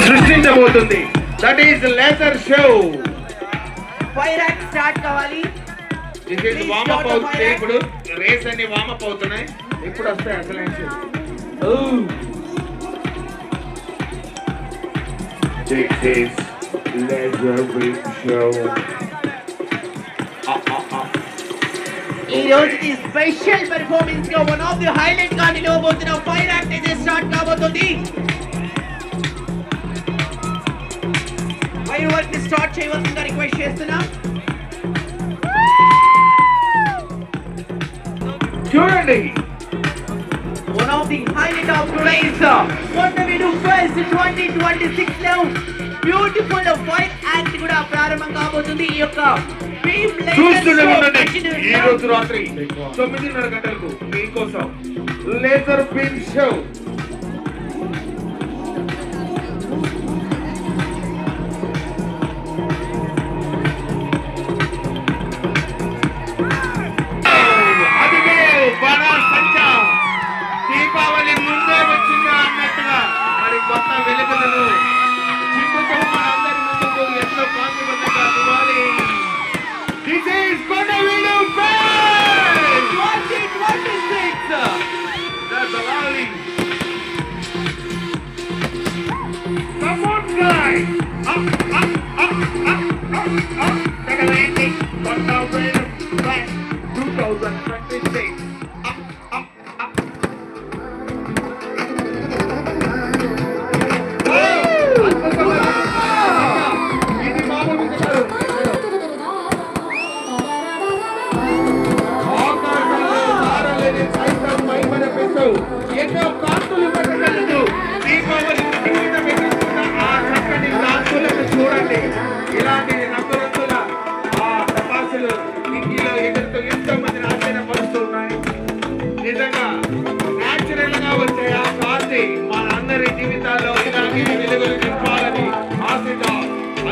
సృష్టించబోతుంది. That is laser show. Fire act start కావాలి. This is warm up అవుతుంది. ఇప్పుడు race అన్ని వార్మ్ అప్ అవుతున్నాయి. ఇప్పుడు వస్తాయి అసలు This is laser beam show. ఈ రోజుకి స్పెషల్ పెర్ఫార్మెన్స్ గా వన్ ఆఫ్ ది హైలైట్ గా నిలవబోతున్న ఫైర్ యాక్ట్ అయితే స్టార్ట్ కాబోతుంది. ఫైర్ వర్క్ ని స్టార్ట్ చేయవలసిందిగా రిక్వెస్ట్ చేస్తున్నా. చూడండి, one of the highlight of today's Ponnavedu Fest 2026 లో బ్యూటిఫుల్ ఫైర్ యాక్ట్ కూడా ప్రారంభం కాబోతుంది. ఈ యొక్క చూస్తూనే ఉండండి. ఈ రోజు రాత్రి 9:30 గంటలకు మీకోసం లేజర్ బీమ్ షో. దీపావళి ముందే వచ్చిందా అన్నట్టుగా మరి కొత్త వెలుగులను చిమ్ముతూ మనందరి ముందుకు ఎంతో కాంతివంతంగా Diwali. This is Ponnavedu Fest 2026. That's a lovely. Come on guys, up, up, up, up, up, up. Take a landing. Ponnavedu Fest 2026. Up, up, up. ఇది మామూలు విషయాలు. ఎన్నో కాంతులు పట్టగలదు. దీపావళి జీవితం ఎదుర్కొన్న ఆ చక్కని కాంతులను చూడండి. ఇలాంటి రంగురంగుల ఆ టపాసులు ఇంటిలో ఎదురుతూ ఎంతో మందిని ఆశ్చర్యపరుస్తున్నాయి. నిజంగా న్యాచురల్ గా వచ్చే ఆ కాంతి మన అందరి జీవితాల్లో ఇలాంటి వెలుగులు నింపాలని ఆశిద్దాం.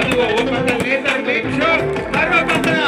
అదిగో ఒక లేజర్ బీమ్ షో, మరో పక్కన